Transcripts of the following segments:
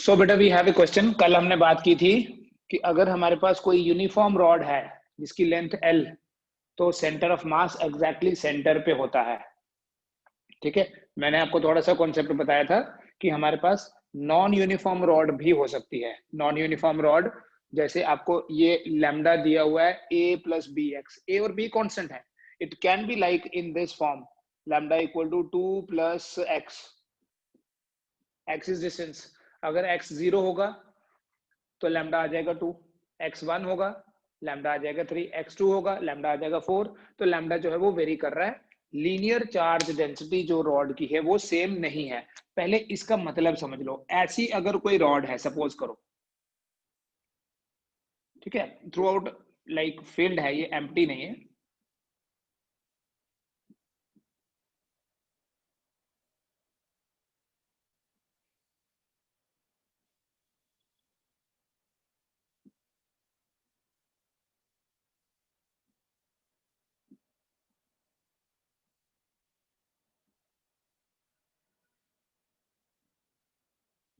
सो बेटा we have A question. कल हमने बात की थी कि अगर हमारे पास कोई यूनिफॉर्म रॉड है जिसकी लेंथ L, तो centre of mass exactly centre पे होता है। ठीक है, मैंने आपको थोड़ा सा कॉन्सेप्ट बताया था कि हमारे पास नॉन यूनिफॉर्म रॉड भी हो सकती है। नॉन यूनिफॉर्म रॉड जैसे आपको ये लैम्डा दिया हुआ है a plus B X, A और बी कॉन्स्टेंट है। It can be like in this form, lambda equal to 2 plus X, X is distance. अगर x 0 होगा तो लैम्डा आ जाएगा 2, x 1 होगा लैम्डा आ जाएगा 3, x 2 होगा लैम्डा आ जाएगा 4। तो लैम्डा जो है वो वेरी कर रहा है। लीनियर चार्ज डेंसिटी जो रॉड की है वो सेम नहीं है। पहले इसका मतलब समझ लो। ऐसी अगर कोई रॉड है, सपोज करो, ठीक है, थ्रू आउट लाइक फील्ड है, ये एम्प्टी नहीं है।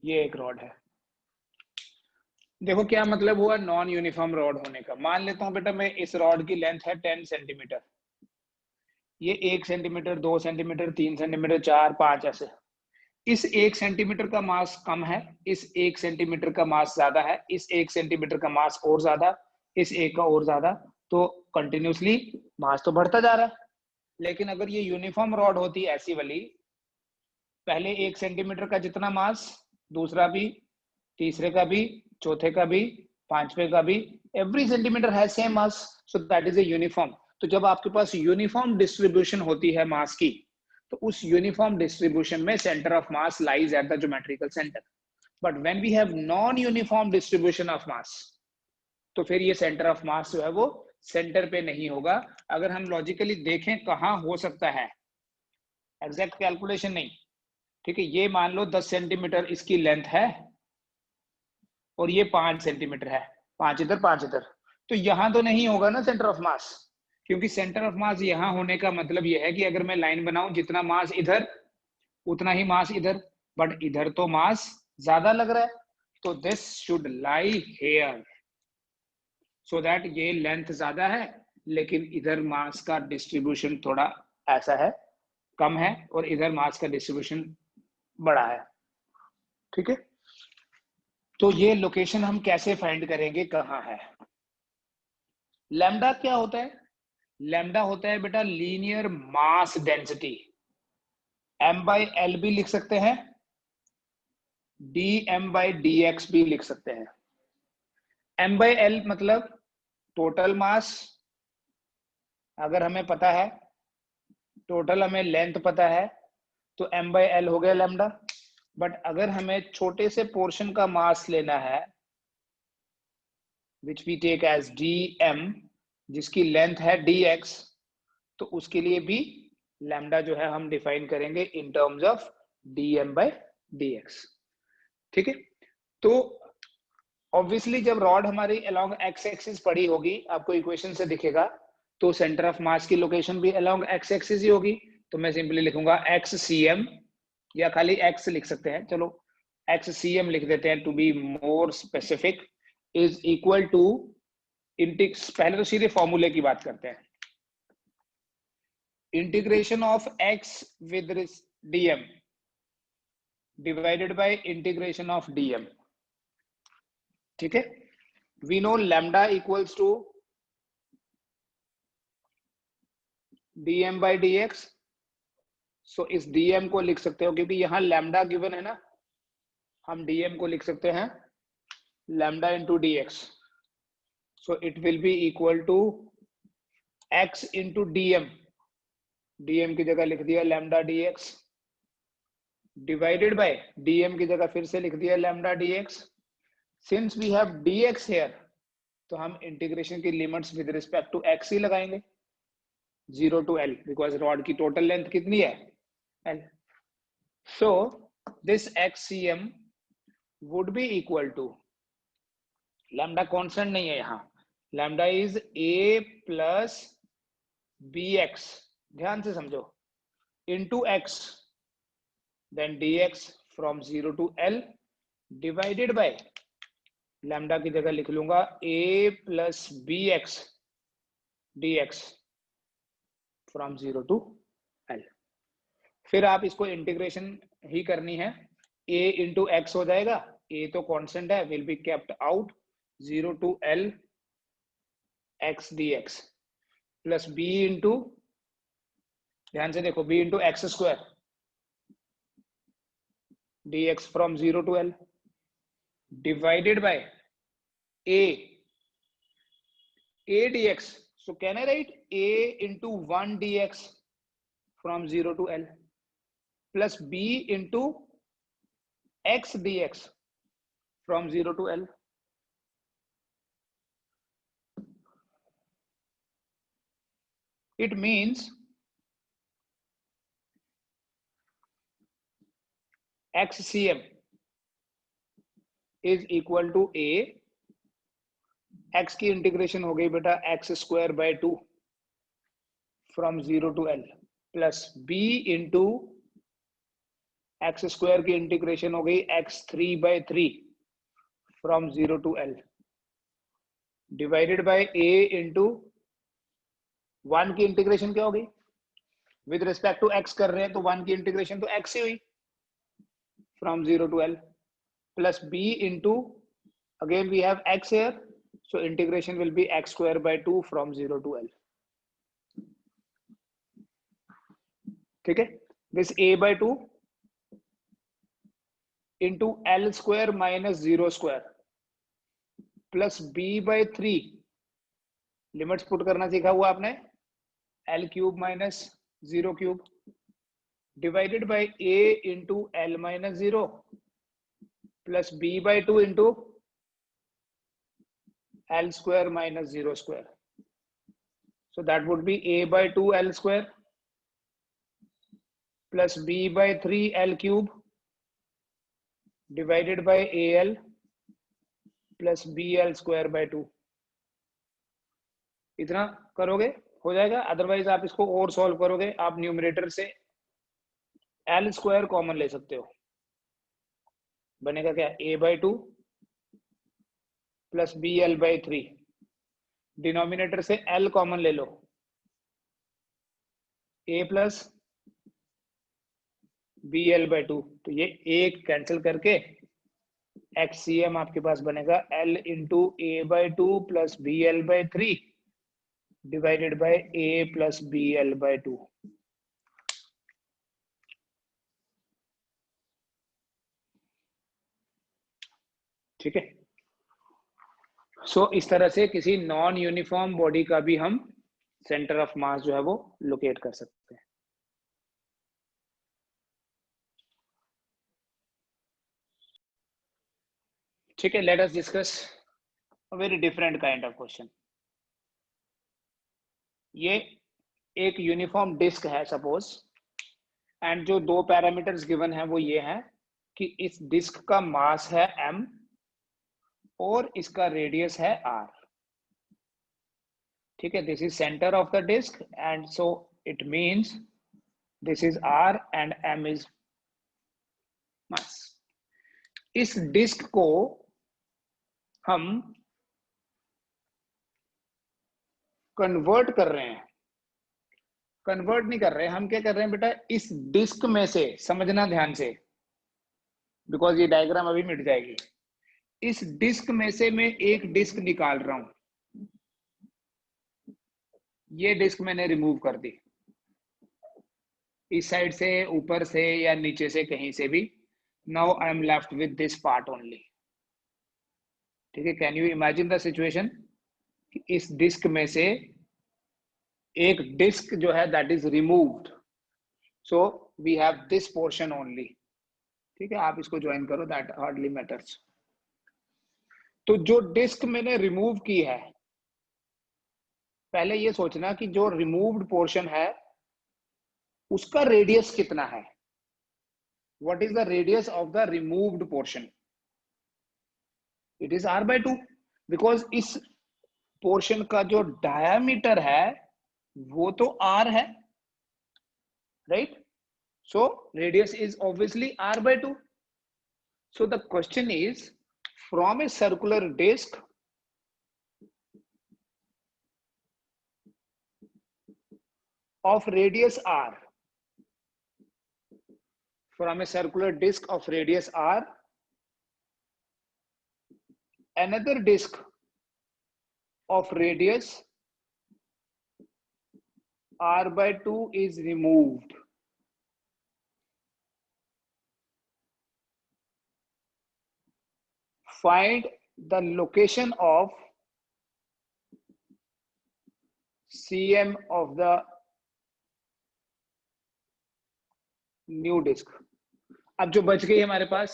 ये एक रॉड है। देखो क्या मतलब हुआ नॉन यूनिफॉर्म रॉड होने का। मान लेता हूं बेटा मैं इस रॉड की लेंथ है 10 सेंटीमीटर। ये 1 सेंटीमीटर, 2 सेंटीमीटर, 3 सेंटीमीटर, 4, 5 ऐसे। इस 1 सेंटीमीटर का मास कम है, इस 1 सेंटीमीटर का मास ज्यादा है, इस 1 सेंटीमीटर का मास और ज्यादा, इस एक का और ज्यादा। तो कंटिन्यूसली मास तो बढ़ता जा रहा है। लेकिन अगर ये यूनिफॉर्म रॉड होती ऐसी वाली, पहले 1 सेंटीमीटर का जितना मास, दूसरा भी, तीसरे का भी, चौथे का भी, पांचवे का भी, एवरी सेंटीमीटर है same mass, so that is a uniform. तो जब आपके पास यूनिफॉर्म डिस्ट्रीब्यूशन होती है मास की, तो उस यूनिफॉर्म डिस्ट्रीब्यूशन में centre of mass lies at the geometrical centre. But when we have non uniform distribution of mass, तो फिर ये सेंटर ऑफ मास जो है वो सेंटर पे नहीं होगा। अगर हम लॉजिकली देखें कहां हो सकता है, एग्जैक्ट कैलकुलेशन नहीं, ठीक है, ये मान लो 10 सेंटीमीटर इसकी लेंथ है और ये 5 सेंटीमीटर है, 5 इधर 5 इधर, तो यहां तो नहीं होगा ना सेंटर ऑफ मास। क्योंकि सेंटर ऑफ मास यहां होने का मतलब यह है कि अगर मैं लाइन बनाऊं, जितना मास इधर उतना ही मास इधर, बट इधर तो मास ज्यादा लग रहा है, तो this should lie here, so that ये लेंथ ज्यादा है लेकिन इधर मास का डिस्ट्रीब्यूशन थोड़ा ऐसा है, कम है, और इधर मास का डिस्ट्रीब्यूशन बड़ा है। ठीक है, तो ये लोकेशन हम कैसे फाइंड करेंगे कहां है। लैम्डा क्या होता है? लैम्डा होता है बेटा linear mass density. m by L भी लिख सकते हैं, dm बाई dx भी लिख सकते हैं। m बाई एल मतलब टोटल मास, अगर हमें पता है टोटल, हमें लेंथ पता है, तो m बाई एल हो गया लैम्डा। बट अगर हमें छोटे से पोर्शन का मास लेना है, which we take as dm, जिसकी लेंथ है dx, तो उसके लिए भी लैम्डा जो है हम डिफाइन करेंगे in terms of dm by dx। ठीक है, तो ऑब्वियसली जब रॉड हमारी अलोंग एक्स एक्सिस पड़ी होगी, आपको इक्वेशन से दिखेगा, तो सेंटर ऑफ मास की लोकेशन भी अलोंग एक्स एक्सिस ही होगी। तो मैं सिंपली लिखूंगा एक्स सी एम, या खाली एक्स लिख सकते हैं, चलो एक्स सी एम लिख देते हैं to be more specific, is equal to पहले तो सीधे फॉर्मूले की बात करते हैं। Integration of x with dm divided by integration of dm। ठीक है, we know lambda equals to dm by dx। So इस dm को लिख सकते हो, क्योंकि यहां लैम्डा गिवन है ना, हम dm को लिख सकते हैं lambda into dx। So it will be equal to x into dm, dm की जगह लिख दिया lambda dx, divided by dm की जगह फिर से लिख दिया lambda dx। Since we have dx here, तो हम इंटीग्रेशन की limits with respect to x ही लगाएंगे, 0 टू l, बिकॉज रॉड की टोटल लेंथ कितनी है l। So this xcm would be equal to, lambda constant नहीं है यहाँ, lambda is a plus bx, ध्यान से समझो, into x, then dx from 0 to l divided by lambda की जगह लिख लूंगा a plus B X D X from 0 to l। फिर आप इसको इंटीग्रेशन ही करनी है, a इंटू एक्स हो जाएगा, a तो कांस्टेंट है, will be kept out, 0 to l x dx plus b into, ध्यान से देखो, b into X square dx from 0 to l divided by a dx, so can I write a into 1 dx from 0 to l plus b into x dx from 0 to l। It means xcm is equal to a, x की integration हो गई बेटा X square by 2 from 0 to l plus b into X square की integration हो गई x3 by 3 from 0 to l divided by a into 1 की integration क्या हो गई, विद रिस्पेक्ट टू x कर रहे हैं तो 1 की इंटीग्रेशन तो x ही हुई from 0 to l plus b into, again we have x here, so integration will be x square by 2 from 0 to l। ठीक है, this a by 2 into l square minus 0 square plus b by 3, limits put करना सीखा हुआ आपने, l cube minus 0 cube divided by a into l minus 0 plus b by 2 into l square minus 0 square, so that would be a by 2 l square plus b by 3 l cube divided by al plus bl square by 2। इतना करोगे हो जाएगा, otherwise आप इसको और solve करोगे, आप numerator से l स्क्वायर कॉमन ले सकते हो, बनेगा क्या a by 2 plus bl by 3, denominator से l कॉमन ले लो, a प्लस bl by 2, तो ये एक कैंसिल करके xcm आपके पास बनेगा l into a by 2 plus bl by 3 divided by a plus bl by 2। ठीक है, सो इस तरह से किसी नॉन यूनिफॉर्म बॉडी का भी हम सेंटर ऑफ मास जो है वो लोकेट कर सकते हैं। ठीक है, let us discuss a very different kind of question. ये एक यूनिफॉर्म डिस्क है सपोज, एंड जो दो पैरामीटर्स गिवन है वो ये है कि इस डिस्क का मास है m और इसका रेडियस है r। ठीक है, this is centre of the disc and so it means this is r and m is mass. इस डिस्क को हम कन्वर्ट कर रहे हैं, कन्वर्ट नहीं कर रहे हैं हम, क्या कर रहे हैं बेटा, इस डिस्क में से, समझना ध्यान से बिकॉज ये डायग्राम अभी मिट जाएगी, इस डिस्क में से मैं एक डिस्क निकाल रहा हूं, ये डिस्क मैंने रिमूव कर दी, इस साइड से, ऊपर से या नीचे से, कहीं से भी। Now I am left with this part only. ठीक है, can you imagine the situation, इस डिस्क में से एक डिस्क जो है that is removed, so we have this portion only. ठीक है, आप इसको ज्वाइन करो, दैट हार्डली मैटर्स। तो जो डिस्क मैंने रिमूव की है, पहले ये सोचना कि जो रिमूव्ड पोर्शन है उसका रेडियस कितना है, what is the radius of the removed portion, it is r by 2, because इस पोर्शन का जो डायामीटर है वो तो r है, right, so radius is obviously r by 2। So the question is, from a circular disc of radius r, from a circular disc of radius r, another disc of radius r by 2 is removed. Find the location of CM of the new disc. अब जो बच गई हमारे पास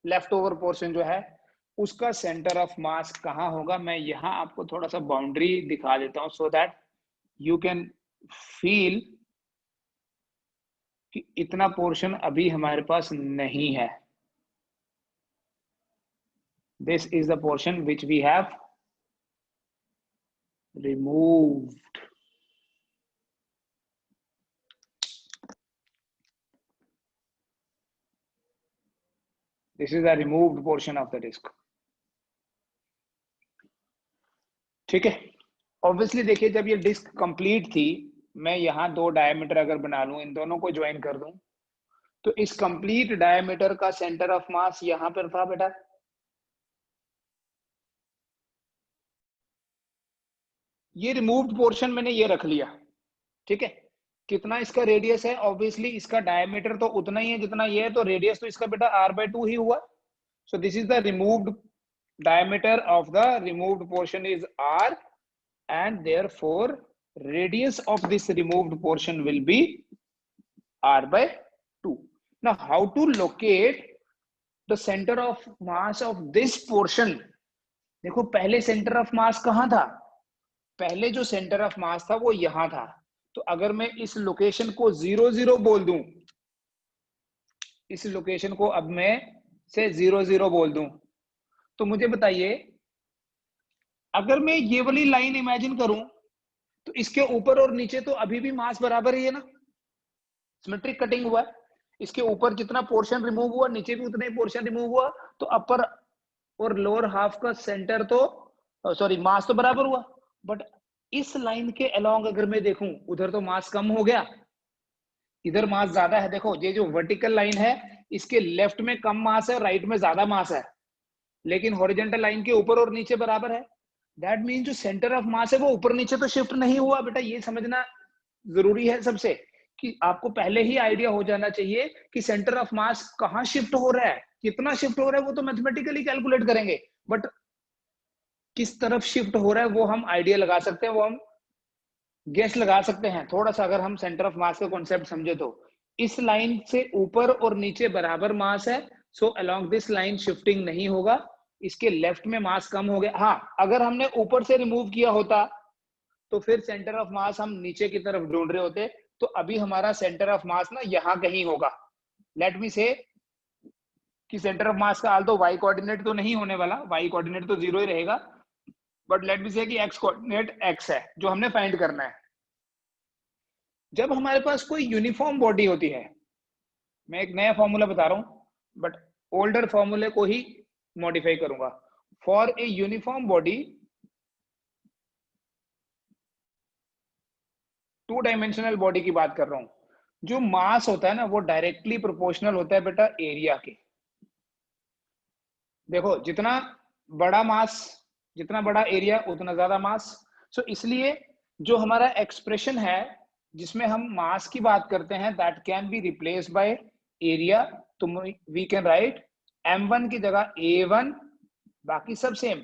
left over portion जो है, उसका centre of मास कहां होगा. मैं यहां आपको थोड़ा सा बाउंड्री दिखा देता हूं so that you can feel कि इतना पोर्शन अभी हमारे पास नहीं है. This is the portion which we have removed. This is the removed portion of the disc. ठीक है. ऑब्वियसली देखिए, जब ये डिस्क कंप्लीट थी, मैं यहां 2 डायमीटर अगर बना लूं, इन दोनों को ज्वाइन कर दूं, तो इस कंप्लीट डायमीटर का सेंटर ऑफ मास यहां पर था बेटा. ये रिमूव्ड पोर्शन मैंने ये रख लिया. ठीक है. कितना इसका रेडियस है, ऑब्वियसली इसका डायमीटर तो उतना ही है जितना ये है, तो रेडियस तो इसका बेटा r/2 ही हुआ. So this is the removed diameter of the removed portion is r, and therefore radius of this removed portion will be r/2. Now how to locate the center of mass of this portion. देखो, पहले centre of मास कहां था. पहले जो centre of मास था वो यहां था. तो अगर मैं इस लोकेशन को 0 0 बोल दूं, इस लोकेशन को अब मैं से 0 0 बोल दूं, तो मुझे बताइए, अगर मैं ये वाली लाइन इमेजिन करूं, तो इसके ऊपर और नीचे तो अभी भी मास बराबर ही है ना. सिमेट्रिक कटिंग हुआ. इसके ऊपर जितना पोर्शन रिमूव हुआ, नीचे भी उतना ही पोर्शन रिमूव हुआ, तो अपर और लोअर हाफ का सेंटर तो सॉरी मास तो बराबर हुआ. बट इस लाइन के अलोंग अगर मैं देखूं, उधर तो मास कम हो गया, इधर मास ज्यादा है. देखो, ये जो वर्टिकल लाइन है, इसके लेफ्ट में कम मास है, राइट में ज्यादा मास है, लेकिन हॉरिजॉन्टल लाइन के ऊपर और नीचे बराबर है. दैट मीन जो सेंटर ऑफ मास है वो ऊपर नीचे तो शिफ्ट नहीं हुआ. बेटा ये समझना जरूरी है सबसे, कि आपको पहले ही आइडिया हो जाना चाहिए कि सेंटर ऑफ मास कहां शिफ्ट हो रहा है. कितना शिफ्ट हो रहा है वो तो मैथमेटिकली कैलकुलेट करेंगे, बट किस तरफ शिफ्ट हो रहा है वो हम आइडिया लगा सकते हैं, वो हम गेस लगा सकते हैं. थोड़ा सा अगर हम सेंटर ऑफ मास का कॉन्सेप्ट समझे, तो इस लाइन से ऊपर और नीचे बराबर मास है, so along this line shifting नहीं होगा. इसके लेफ्ट में मास कम हो गया. हाँ, अगर हमने ऊपर से रिमूव किया होता तो फिर सेंटर ऑफ मास हम नीचे की तरफ ढूंढ रहे होते, तो अभी हमारा सेंटर ऑफ मास ना यहां कहीं होगा. लेट मी से कि सेंटर ऑफ मास का आल्दो y कोऑर्डिनेट तो नहीं होने वाला, y कोऑर्डिनेट तो 0 ही रहेगा, बट लेट मी से कि x कोऑर्डिनेट x है जो हमने फाइंड करना है. जब हमारे पास कोई यूनिफॉर्म बॉडी होती है, मैं एक नया फॉर्मूला बता रहा हूं, बट ओल्डर फॉर्मूले को ही मॉडिफाई करूंगा. For a uniform body, 2 dimensional body की बात कर रहा हूं, जो मास होता है ना वो डायरेक्टली प्रोपोर्शनल होता है बेटा एरिया के. देखो, जितना बड़ा मास, जितना बड़ा एरिया उतना ज्यादा मास. सो इसलिए जो हमारा एक्सप्रेशन है जिसमें हम मास की बात करते हैं, that can be replace by area. तो वी कैन राइट m1 की जगह a1, बाकी सब same.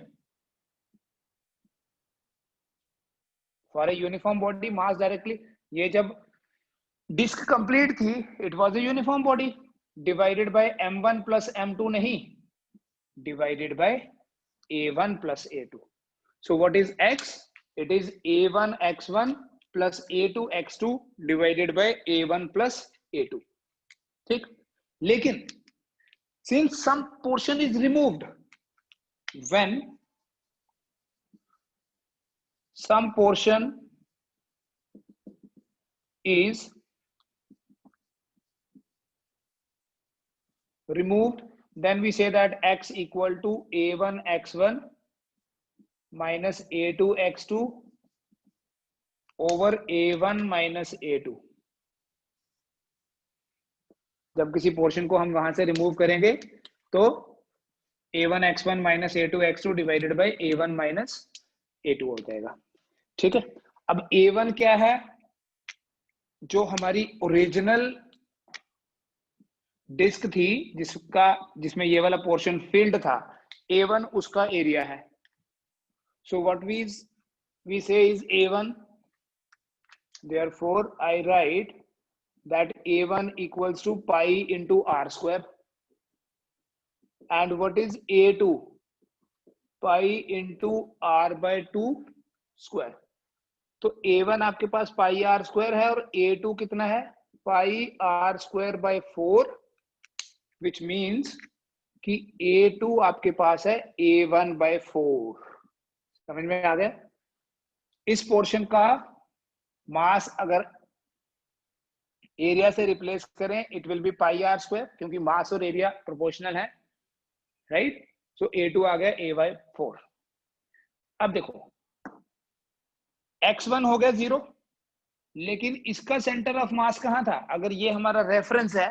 For a uniform body mass directly, ये जब डिस्क कंप्लीट थी, it was a uniform body, divided by m1 plus m2 नहीं, divided by a1 plus a2. So what is x? It is a1 x1 plus a2 x2 divided by a1 plus a2. ठीक. लेकिन since some portion is removed, when some portion is removed, then we say that x equal to a1 x1 minus a2 x2 over a1 minus a2। जब किसी portion को हम वहां से remove करेंगे तो a1 x1 minus a2 x2 divided by a1 minus a2 हो जाएगा। ठीक है, अब a1 क्या है, जो हमारी ओरिजिनल डिस्क थी जिसमें ये वाला पोर्शन फिल्ड था, a1 उसका एरिया है। So what we say is a1, therefore I write that a1 equals to pi into r square, and what is a2, pi into r by 2 square। तो a1 आपके पास पाई are square है और a2 कितना है, pi are square by 4, which means कि a2 आपके पास है a1 bye 4। समझ में आ गया? इस पोर्शन का मास अगर एरिया से रिप्लेस करें, it will be pi are square, क्योंकि मास और एरिया प्रोपोर्शनल है, राइट। सो a2 आ गया a बाय 4। अब देखो x1 हो गया 0, लेकिन इसका सेंटर ऑफ मास कहां था? अगर ये हमारा रेफरेंस है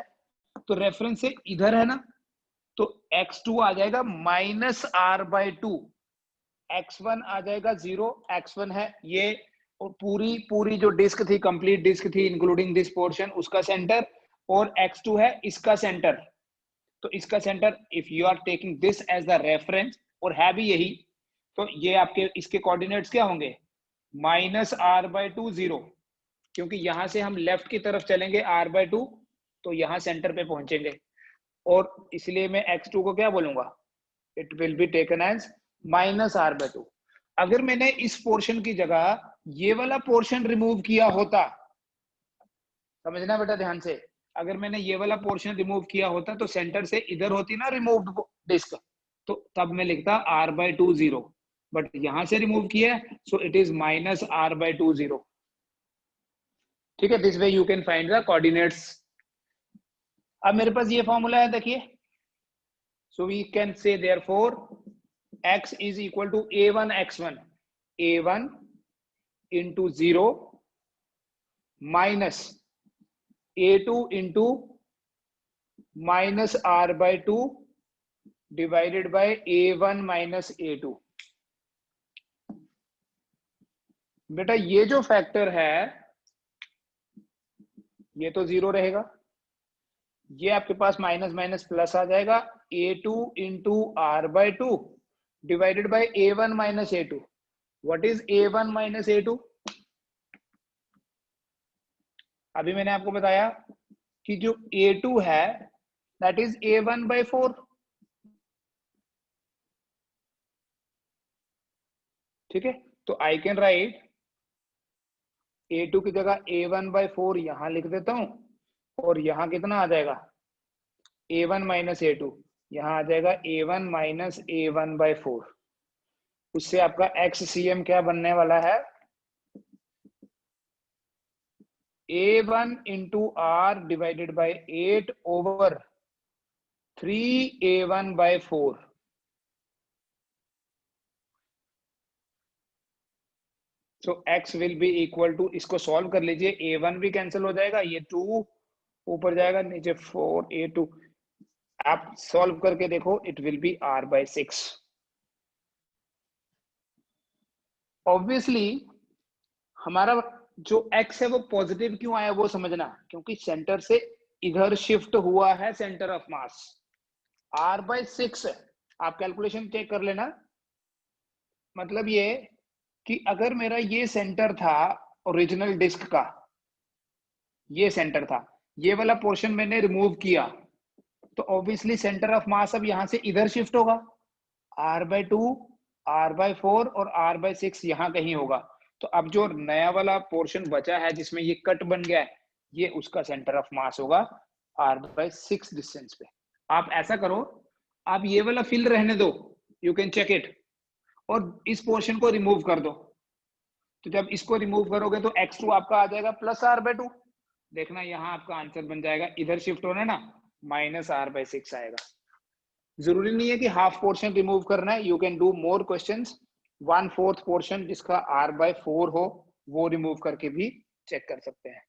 तो रेफरेंस से इधर है ना, तो x2 आ जाएगा माइनस r बाय 2, x1 आ जाएगा 0, x1 है ये, और पूरी जो डिस्क थी, कंप्लीट डिस्क थी इंक्लूडिंग दिस पोर्शन, उसका सेंटर, और x2 है इसका सेंटर। तो इसका centre, if you are taking this as the reference, और है भी यही, तो ये आपके इसके कोऑर्डिनेट्स क्या होंगे, माइनस r बाय 2 0, क्योंकि यहां से हम लेफ्ट की तरफ चलेंगे r बाय 2, तो यहां सेंटर पे पहुंचेंगे, और इसलिए मैं x2 को क्या बोलूंगा, it will be taken as minus r by 2। अगर मैंने इस पोर्शन की जगह ये वाला पोर्शन रिमूव किया होता, समझना बेटा ध्यान से, अगर मैंने ये वाला पोर्शन रिमूव किया होता तो सेंटर से इधर होती ना रिमूव्ड डिस्क, तो तब मैं लिखता r बाय 2 0, बट यहां से रिमूव किया है, so it is minus r by 2 0। ठीक है, this way you can find the coordinates. अब मेरे पास ये फॉर्मूला है, देखिए, so we can say therefore x is equal to a1 x1, a1 into 0 minus a2 into minus r by 2 divided by a1 minus a2। बेटा ये जो factor है ये तो 0 रहेगा, ये आपके पास माइनस माइनस प्लस आ जाएगा, a2 into r by 2 divided by a1 minus a2। What is a1 minus a2? अभी मैंने आपको बताया कि जो a2 है दैट इज a1 बाय 4। ठीक है, तो आई कैन राइट a2 की जगह a1 बाय 4 यहां लिख देता हूं, और यहां कितना आ जाएगा, a1 माइनस a2, यहां आ जाएगा a1 माइनस a1 बाय 4। उससे आपका XCM क्या बनने वाला है, a1 into r divided by 8 over 3a1 by 4। So x will be equal to, इसको सॉल्व कर लीजिए, a1 भी कैंसिल हो जाएगा, ये 2 ऊपर जाएगा, नीचे 4 a2, आप सॉल्व करके देखो, it will be r by 6। Obviously हमारा जो x है वो पॉजिटिव क्यों आया वो समझना, क्योंकि सेंटर से इधर शिफ्ट हुआ है centre of mass, r by 6 है। आप कैलकुलेशन चेक कर लेना, मतलब ये कि अगर मेरा ये सेंटर था ओरिजिनल डिस्क का, ये सेंटर था, ये वाला पोर्शन मैंने रिमूव किया, तो ऑब्वियसली सेंटर ऑफ मास अब यहां से इधर शिफ्ट होगा, r बाय 2, r बाय 4 और r बाय 6 यहां कहीं होगा। तो अब जो नया वाला पोर्शन बचा है जिसमें ये कट बन गया है, ये उसका सेंटर ऑफ मास होगा r बाय 6 डिस्टेंस पे। आप ऐसा करो, आप ये वाला फिल रहने दो, यू कैन चेक इट, और इस पोर्शन को रिमूव कर दो। तो जब इसको रिमूव करोगे तो x2 आपका आ जाएगा प्लस r बाय 2। देखना यहाँ आपका आंसर बन जाएगा, इधर शिफ्ट होना ना, माइनस r बाय 6 आएगा। जरूरी नहीं है कि हाफ पोर्शन रिमूव करना है, you can do more questions. 1/4 portion जिसका r/4 हो वो रिमूव करके भी चेक कर सकते हैं।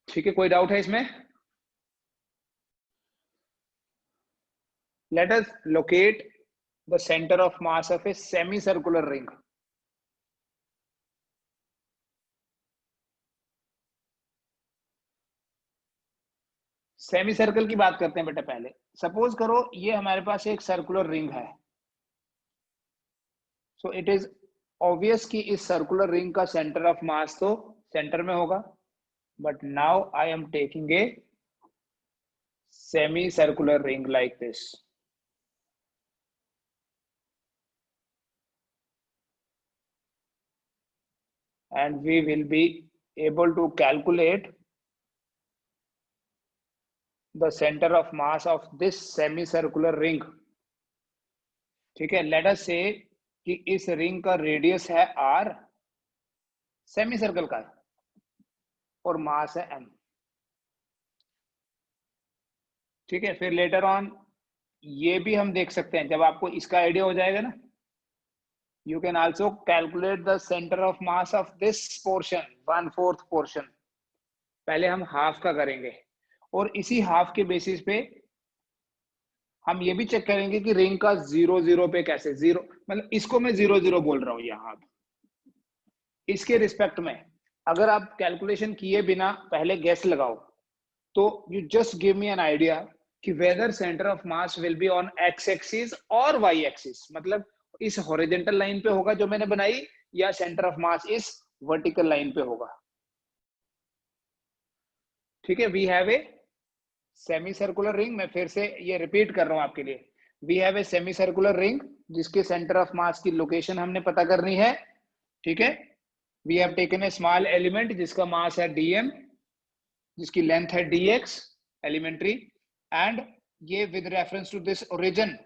ठीक है, कोई डाउट है इसमें? Let us locate the centre of mass of A semi circular ring. Semi circle की बात करते हैं बेटा पहले। सपोज करो ये हमारे पास एक सर्कुलर रिंग है, सो इट इज ऑब्वियस कि इस सर्कुलर रिंग का सेंटर ऑफ मास तो सेंटर में होगा, but now I am taking a semi circular ring like this. And we will be able to calculate the center of mass of this semicircular ring। ठीक है, let us say कि इस ring का radius है r, semi circle का, और मास है m। ठीक है, फिर लेटर ऑन ये भी हम देख सकते हैं, जब आपको इसका आइडिया हो जाएगा ना, you can also calculate the center of mass of this portion, 1/4 portion। पहले हम हाफ का करेंगे और इसी हाफ के बेसिस पे हम ये भी चेक करेंगे कि रिंग का 0 0 पे कैसे, जीरो मतलब इसको मैं 0 0 बोल रहा हूं यहाँ, इसके रिस्पेक्ट में अगर आप कैलकुलेशन किए बिना पहले गेस लगाओ तो you just give me an idea कि whether centre of mass will be on X axis और वाई एक्सिस, मतलब इस हॉरिजॉन्टल लाइन पे होगा जो मैंने बनाई, या सेंटर ऑफ मास इस वर्टिकल लाइन पे होगा। ठीक है, we have a semi circular ring, मैं फिर से ये रिपीट कर रहा हूं आपके लिए। We have a semi circular ring जिसके सेंटर ऑफ मास की लोकेशन हमने पता करनी है। ठीक है, we have taken a small element जिसका मास है dm, जिसकी लेंथ है dx, एलिमेंट्री, एंड ये with reference to this origin,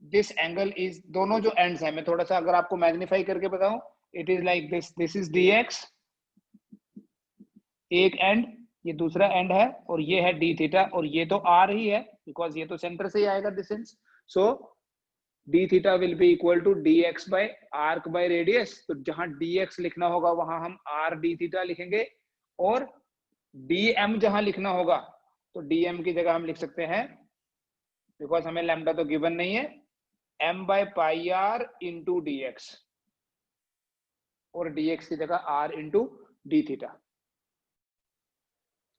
this angle is, दोनों जो एंड्स हैं मैं थोड़ा सा अगर आपको मैग्नीफाई करके बताऊं, it is like this, this is dx एक एंड, ये दूसरा एंड है, और ये है डी थीटा, और ये तो आर ही है बिकॉज ये तो सेंटर से ही आएगा distance. So d theta will be equal to d x by arc by radius. तो जहां डी एक्स लिखना होगा वहां हम आर डी थीटा लिखेंगे, और डी एम जहां लिखना होगा तो डी एम की जगह हम लिख सकते हैं, बिकॉज हमें लैम्डा तो गिवन नहीं है, m by pi r into d x, और डी एक्स की जगह आर इंटू डी थीटा।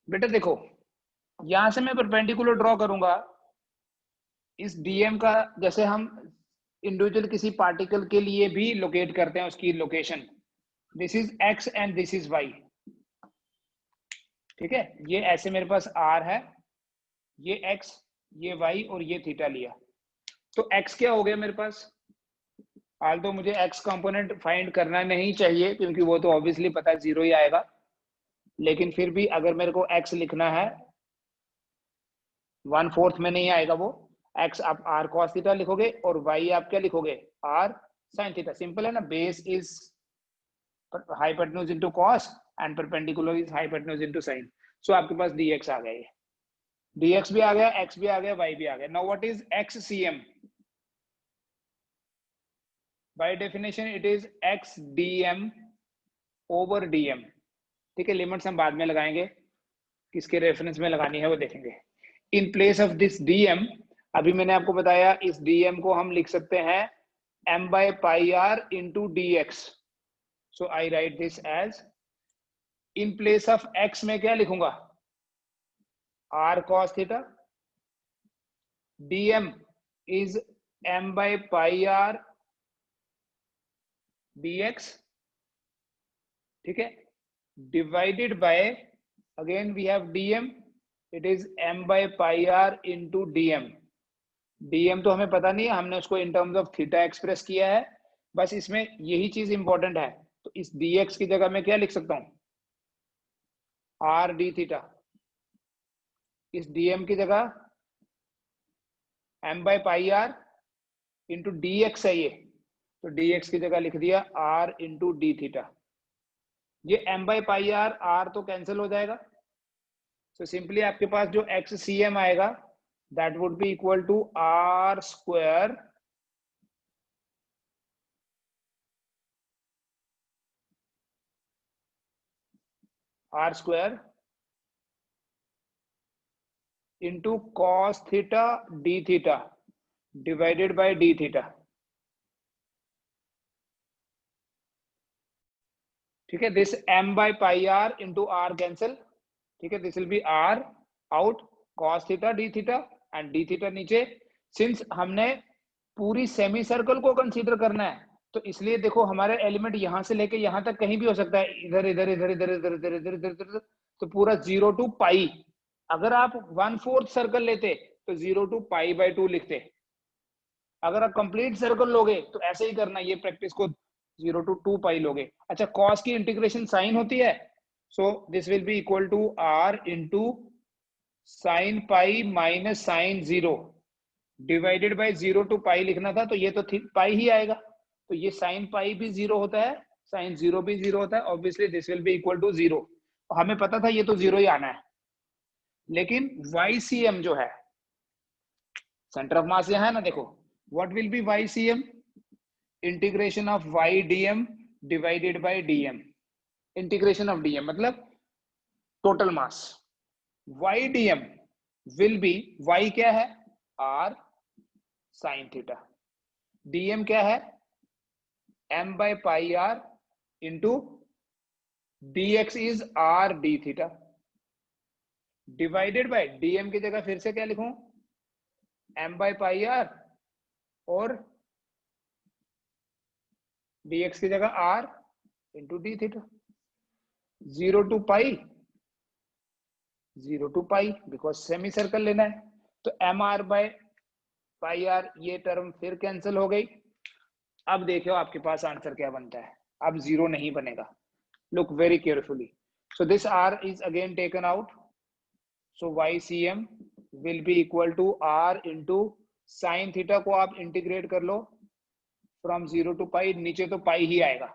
बेटा देखो यहां से मैं परपेंडिकुलर ड्रॉ करूंगा इस डीएम का, जैसे हम इंडिविजुअल किसी पार्टिकल के लिए भी लोकेट करते हैं उसकी location, this is x and this is y. ठीक है, ये ऐसे मेरे पास आर है, ये एक्स, ये वाई, और ये थीटा लिया, तो एक्स क्या हो गया मेरे पास, हाल तो मुझे एक्स कंपोनेंट फाइंड करना नहीं चाहिए क्योंकि वो तो ऑब्वियसली पता है 0 ही आएगा, लेकिन फिर भी अगर मेरे को एक्स लिखना है 1/4 में नहीं आएगा वो, एक्स आप आर कॉस थीटा लिखोगे और वाई आप क्या लिखोगे, आर साइन थीटा। सिंपल है ना, base is hypotenuse into cos and perpendicular is hypotenuse into sine. So आपके पास dx आ गया, ये dx भी आ गया, x भी आ गया, y भी आ गया। Now what is xcm? By definition it is x dm over dm। ठीक है, लिमिट्स हम बाद में लगाएंगे, किसके रेफरेंस में लगानी है वो देखेंगे। इन प्लेस ऑफ दिस dm, अभी मैंने आपको बताया इस dm को हम लिख सकते हैं m by pi r into dx। So I write this as, in place of x में क्या लिखूंगा, r cos theta, dm is m by pi r dx। ठीक है, divided by, again we have dm, it is m by pi r into dm। dm तो हमें पता नहीं है, हमने उसको in terms of theta express किया है, बस इसमें यही चीज इंपॉर्टेंट है। तो इस dx की जगह मैं क्या लिख सकता हूं, r d थीटा, इस dm की जगह m by pi r into dx है ये, तो dx की जगह लिख दिया r इंटू डी थीटा। ये m by pi r, r तो कैंसिल हो जाएगा, तो सिंपली आपके पास जो XCM आएगा that would be equal to r square into cos theta d theta divided by d theta. ठीक है, this m by pi r into r cancel, ठीक है, this will be r out cos theta d theta and d theta नीचे। Since हमने पूरी semi circle को consider करना है तो इसलिए देखो हमारे एलिमेंट यहां से लेके यहां तक कहीं भी हो सकता है, इधर इधर इधर इधर इधर इधर इधर इधर इधर, तो पूरा 0 टू पाई। अगर आप 1/4 सर्कल लेते तो 0 टू पाई बाई 2 लिखते। अगर आप कंप्लीट सर्कल लोगे तो ऐसे ही करना, ये प्रैक्टिस को 0 टू 2 पाई लोगे। अच्छा, कॉस की इंटीग्रेशन साइन होती है, so this will be equal to R into sine pi minus sine 0 divided by 0 to pi लिखना था, तो ये तो पाई ही आएगा, तो ये साइन पाई भी 0 होता है, साइन 0 भी 0 होता है, obviously this will be equal to 0। हमें पता था ये तो 0 ही आना है, लेकिन YCM जो है सेंटर ऑफ मास यहाँ है ना, देखो what will be YCM, integration of y dm divided by dm, integration of dm मतलब total mass. y dm will be, y क्या है r साइन थीटा, dm क्या है m by pi r into dx is r d theta divided by dm की जगह फिर से क्या लिखूं, m बाय पाई r और dx की जगह r into d theta. 0 to pi, 0 to pi because semi circle लेना है, तो m r by pi r ये टर्म फिर कैंसिल हो गई। अब देखो आपके पास आंसर क्या बनता है, अब 0 नहीं बनेगा, look very carefully. So this r is again taken out, so YCM will be equal to r into sine theta को आप इंटीग्रेट कर लो फ्रॉम 0 टू पाई, नीचे तो पाई ही आएगा,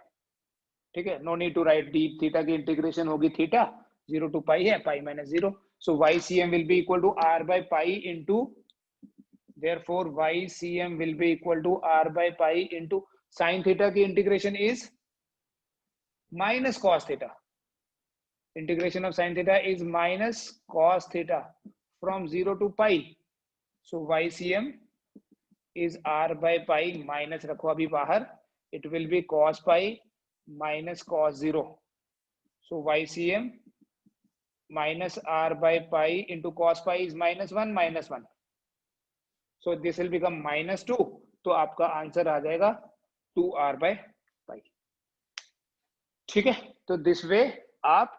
ठीक है, no need to write, d theta की इंटीग्रेशन होगी थीटा, 0 टू पाई है, pi minus 0, so YCM will be equal to r by pi into, therefore YCM will be equal to r by pi into sin theta की integration is minus cos theta, integration of sin theta is minus cos theta from 0 to pi, so YCM is r by pi minus रखो अभी बाहर, it will be cos pi minus cos 0, so YCM minus r by pi into cos pi is minus 1, so this will become minus 2, तो आपका answer आ जाएगा 2r by pi। ठीक है, तो this way आप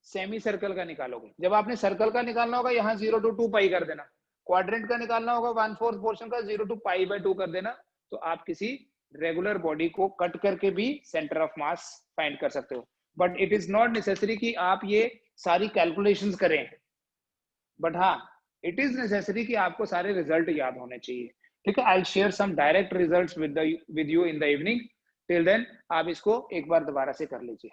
सेमी सर्कल का निकालोगे। जब आपने सर्कल का निकालना होगा यहाँ 0 टू 2 पाई कर देना, क्वाड्रेंट का निकालना होगा 1/4 पोर्शन का 0 टू पाई बाय 2 कर देना, तो आप किसी रेगुलर बॉडी को कट करके भी सेंटर ऑफ मास फाइंड कर सकते हो। But it is not necessary कि आप ये सारी कैलकुलेशंस करें, बट हाँ इट इज नेसेसरी कि आपको सारे रिजल्ट याद होने चाहिए। ठीक है, I share some direct results with you in the evening, till then आप इसको एक बार दोबारा से कर लीजिए।